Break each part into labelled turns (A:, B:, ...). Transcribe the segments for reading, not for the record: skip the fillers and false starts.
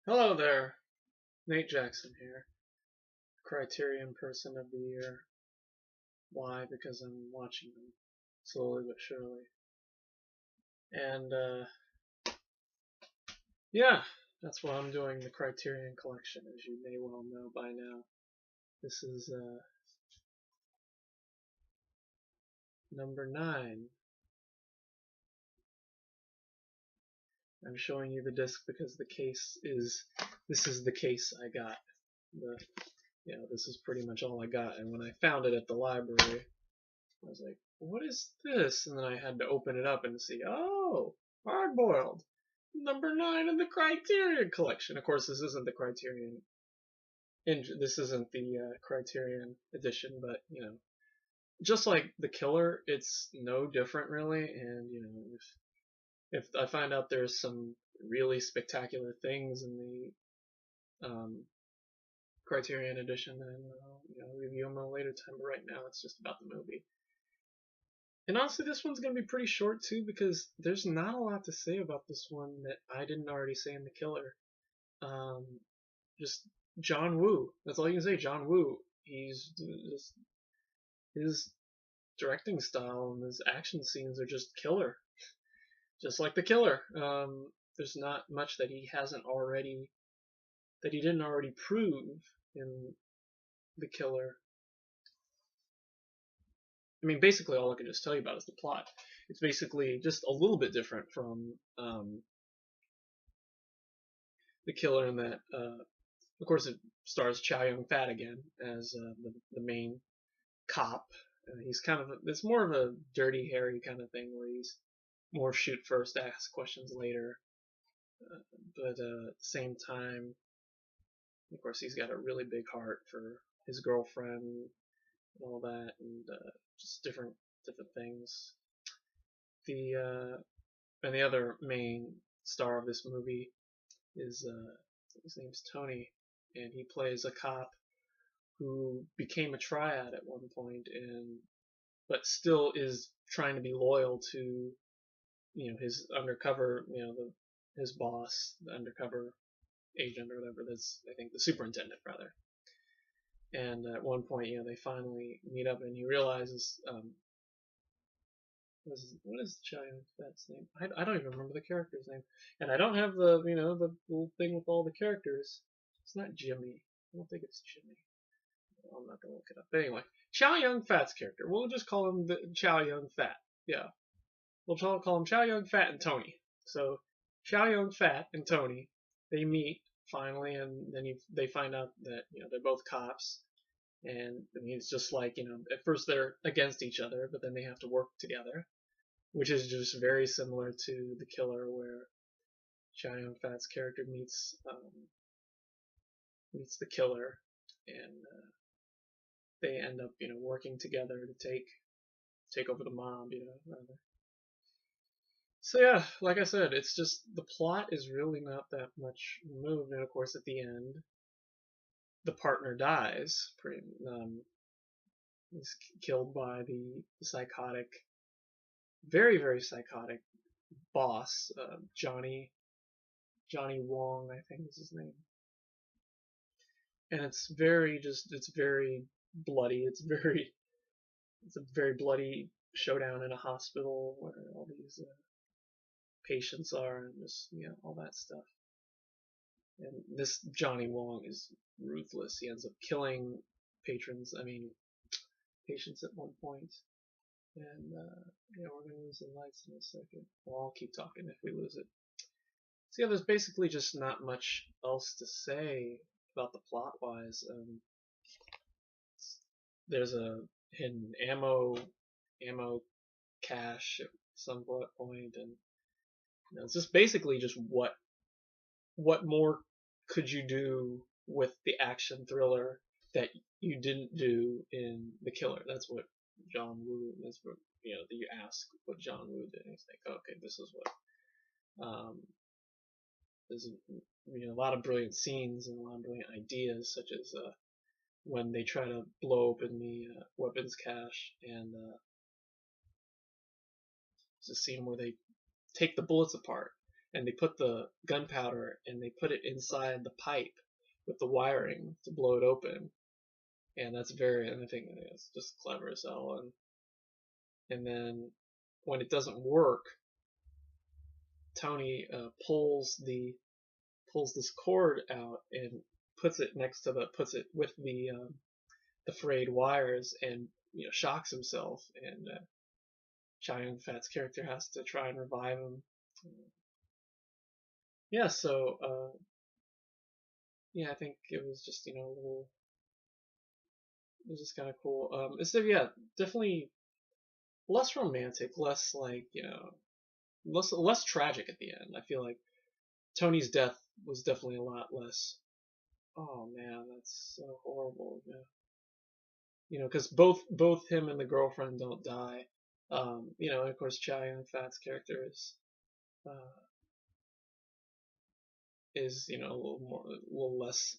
A: Hello there, Nate Jackson here, Criterion Person of the Year. Why? Because I'm watching them slowly but surely. And yeah, that's why I'm doing the Criterion collection, as you may well know by now. This is number 9. I'm showing you the disc because this is the case I got. This is pretty much all I got. And when I found it at the library, I was like, what is this? And then I had to open it up and see, oh, Hardboiled, number 9 in the Criterion collection. Of course, this isn't the Criterion, this isn't the Criterion edition, but, just like The Killer, it's no different really, and, if I find out there's some really spectacular things in the Criterion edition, then I'll review them at a later time, but right now it's just about the movie. And honestly, this one's going to be pretty short too, because there's not a lot to say about this one that I didn't already say in The Killer. Just John Woo. That's all you can say. John Woo. His directing style and his action scenes are just killer, just like The Killer. There's not much that he didn't already prove in The Killer. I mean, basically all I can just tell you about is the plot. It's basically just a little bit different from The Killer in that, of course, it stars Chow Yun-Fat again as the main cop. It's more of a Dirty Harry kind of thing where he's more shoot first, ask questions later. But at the same time, of course, he's got a really big heart for his girlfriend and all that, and just different things. And the other main star of this movie is his name's Tony, and he plays a cop who became a triad at one point, but still is trying to be loyal to his undercover, his boss, the undercover agent or whatever. That's, I think, the superintendent rather. And at one point, they finally meet up, and he realizes, what is Chow Yun-Fat's name? I don't even remember the character's name, and I don't have the the little thing with all the characters. It's not Jimmy. I don't think it's Jimmy. I'm not gonna look it up. But anyway, Chow Yun-Fat's character. We'll just call him Chow Yun-Fat. Yeah, we'll call him Chow Yun-Fat and Tony. So Chow Yun-Fat and Tony, they meet finally, and then they find out that they're both cops. And I mean, it's just like, at first they're against each other, but then they have to work together, which is just very similar to The Killer, where Chow Yun-Fat's character meets the killer, and they end up working together to take over the mob, rather. So yeah, like I said, it's just the plot is really not that much moved, and of course at the end, the partner dies. He's killed by the psychotic, very very psychotic boss, Johnny Wong, I think is his name. And it's very bloody. It's a very bloody showdown in a hospital where all these patients are, and just all that stuff. And this Johnny Wong is ruthless. He ends up killing patients at one point. And we're gonna lose the lights in a second. Well, I'll keep talking if we lose it. So yeah, there's basically just not much else to say about the plot wise. There's a hidden ammo cache at some point, and it's just basically just what more could you do with the action thriller that you didn't do in The Killer? That's what John Woo. That's what you ask what John Woo did, and you think, okay, this is what. There's a lot of brilliant scenes and a lot of brilliant ideas, such as when they try to blow open the weapons cache, and there's a scene where they take the bullets apart, and they put the gunpowder and they put it inside the pipe with the wiring to blow it open. And that's and I think it's just clever as hell. And then when it doesn't work, Tony pulls this cord out and puts it with the frayed wires, and shocks himself, and Chow Yun-Fat's character has to try and revive him. Yeah, so I think it was just a little. It was just kind of cool. So yeah, definitely less romantic, less like less tragic at the end. I feel like Tony's death was definitely a lot less. Oh man, that's so horrible. Yeah. Because both him and the girlfriend don't die. And of course Chow Yun-Fat's character is a little less,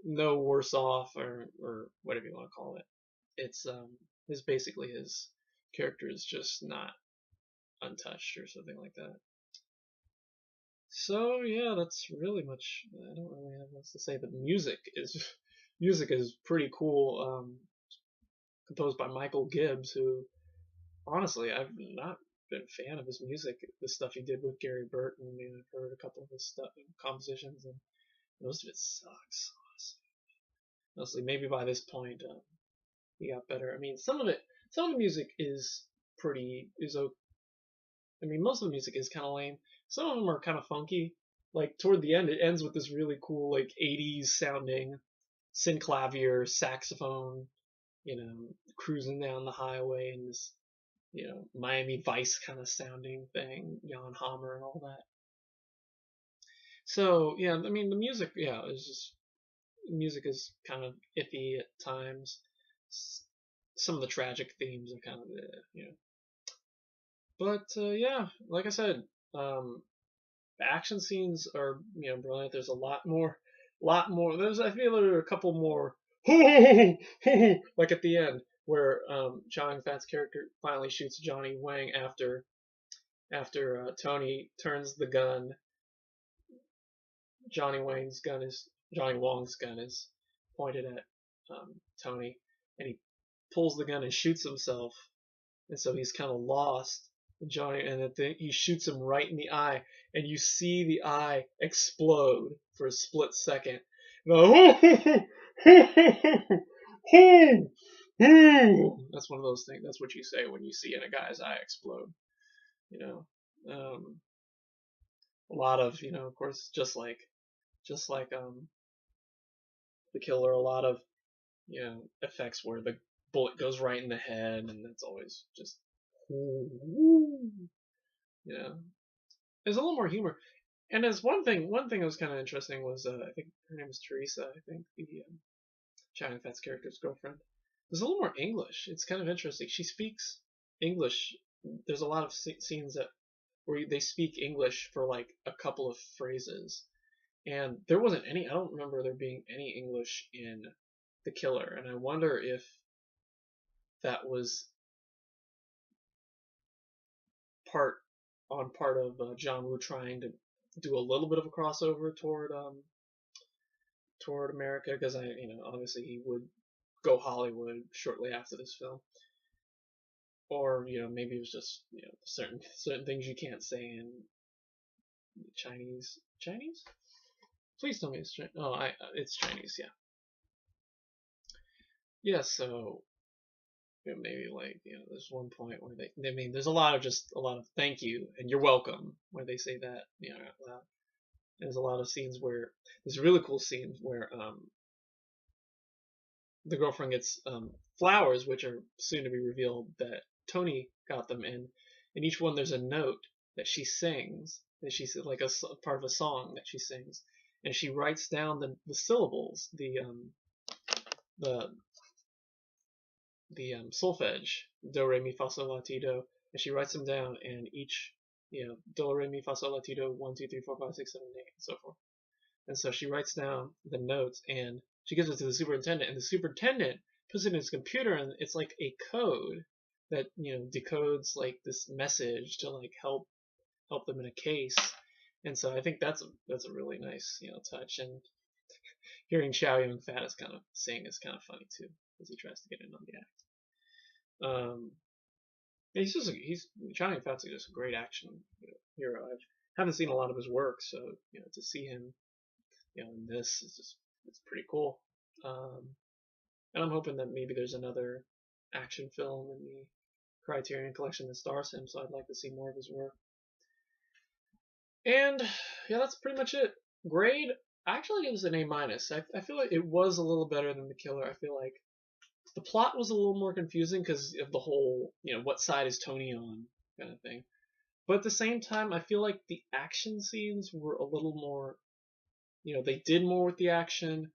A: no worse off, or whatever you want to call it. It's basically his character is just not untouched or something like that. So yeah, that's really much. I don't really have much to say, but music is pretty cool. Composed by Michael Gibbs, who honestly I've not been a fan of his music. The stuff he did with Gary Burton, I've heard a couple of his stuff, compositions, and most of it sucks. Honestly, maybe by this point he got better. I mean, some of the music is I mean, most of the music is kind of lame. Some of them are kind of funky. Like toward the end, it ends with this really cool, like 80s sounding synclavier saxophone, cruising down the highway, and this, Miami Vice kind of sounding thing, Jan Hammer and all that. So yeah, I mean, the music, music is kind of iffy at times. Some of the tragic themes are kind of, But yeah, like I said, the action scenes are brilliant. There's a lot more. I feel there are a couple more like at the end where Chow Yun-Fat's character finally shoots Johnny Wang after Tony turns the gun. Johnny Wong's gun is pointed at Tony, and he pulls the gun and shoots himself, and so he's kind of lost. Johnny, and he shoots him right in the eye, and you see the eye explode for a split second. That's one of those things. That's what you say when you see a guy's eye explode. A lot of of course, just like the Killer, a lot of effects where the bullet goes right in the head, and it's always just there's a little more humor. And there's one thing that was kind of interesting was I think her name is Teresa. I think the Chow Yun-Fat's character's girlfriend. There's a little more English. It's kind of interesting. She speaks English. There's a lot of scenes where they speak English for like a couple of phrases, and there wasn't any. I don't remember there being any English in The Killer, and I wonder if that was part of John Woo trying to do a little bit of a crossover toward America, because obviously he would go Hollywood shortly after this film, or maybe it was just certain things you can't say in Chinese. Please tell me it's Chinese. Oh, it's Chinese, yeah. Yeah, so maybe like there's one point where there's a lot of thank you and you're welcome where they say that out loud. There's a lot of scenes where there's really cool scenes where the girlfriend gets flowers, which are soon to be revealed that Tony got them in each one there's a note that she sings, that she's like a part of a song that she sings, and she writes down the syllables, the solfege, do re mi fa sol la ti do, and she writes them down, and each do re mi fa sol la ti do 1 2 3 4 5 6 7 8 and so forth. And so she writes down the notes and she gives it to the superintendent, and the superintendent puts it in his computer, and it's like a code that decodes like this message to like help them in a case. And so I think that's a really nice, you know, touch. And hearing Chow Yun-Fat is kind of sing is kind of funny too, as he tries to get in on the act. He's Chow Yun-Fat's just a great action, you know, hero. I haven't seen a lot of his work, so you know, to see him, you know, in this is just, it's pretty cool. And I'm hoping that maybe there's another action film in the Criterion collection that stars him, so I'd like to see more of his work. And yeah, that's pretty much it. Grade, I actually give this an A minus. I feel like it was a little better than The Killer. I feel like the plot was a little more confusing because of the whole, you know, what side is Tony on kind of thing. But at the same time, I feel like the action scenes were a little more, you know, they did more with the action.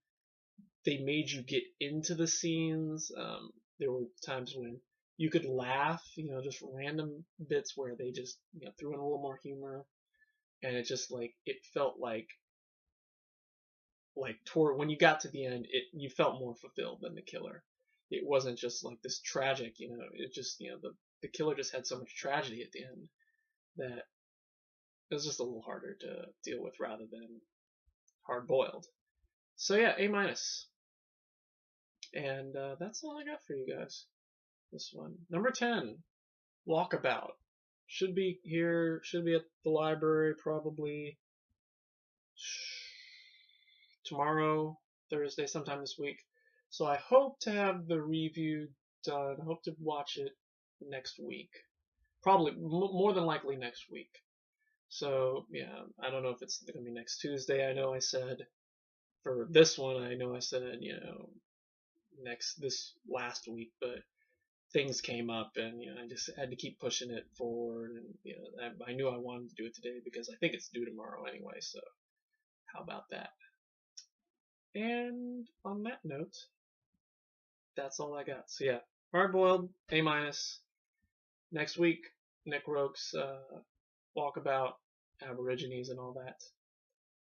A: They made you get into the scenes. There were times when you could laugh, you know, just random bits where they just, you know, threw in a little more humor, and it just like it felt like toward when you got to the end, you felt more fulfilled than The Killer. It wasn't just like this tragic, you know. It just, you know, the Killer just had so much tragedy at the end that it was just a little harder to deal with rather than Hardboiled. So yeah, A minus. And that's all I got for you guys. This one. Number 10, Walkabout. Should be here, should be at the library probably tomorrow, Thursday, sometime this week. So I hope to have the review done. I hope to watch it next week. Probably, more than likely next week. So, yeah, I don't know if it's going to be next Tuesday. I know I said, for this one, I know I said, you know, this last week, but things came up and, you know, I just had to keep pushing it forward. And, you know, I knew I wanted to do it today because I think it's due tomorrow anyway. So, how about that? And on that note, that's all I got. So, yeah, Hardboiled, A minus. Next week, Nick Roke's Walkabout, Aborigines, and all that.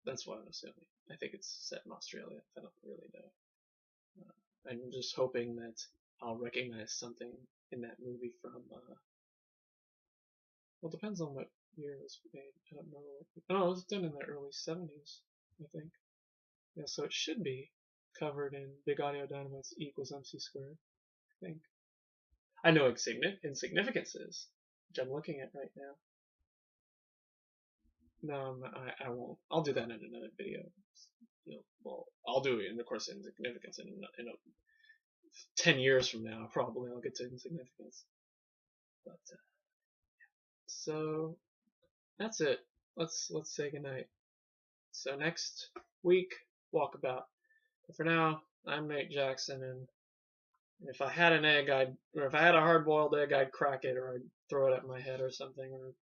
A: That's what I'm assuming. I think it's set in Australia. I don't really know. I'm just hoping that I'll recognize something in that movie from. Well, it depends on what year it was made. I don't know. Oh, it was done in the early 70s, I think. Yeah, so it should be covered in Big Audio Dynamite's E equals MC squared, I think. I know Insignificance is, which I'm looking at right now. No, I won't. I'll do that in another video. You know, well, I'll do it in the course of Insignificance in 10 years from now. Probably I'll get to Insignificance. But so that's it. Let's say goodnight. So next week, Walkabout. But for now, I'm Nate Jackson, and if I had an egg, or if I had a hard-boiled egg, I'd crack it, or I'd throw it at my head or something, or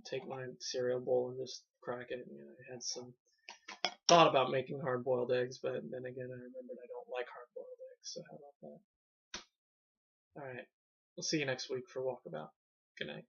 A: take my cereal bowl and just crack it. You know, I had some thought about making hard-boiled eggs, but then again, I remembered I don't like hard-boiled eggs. So how about that? All right, we'll see you next week for Walkabout. Good night.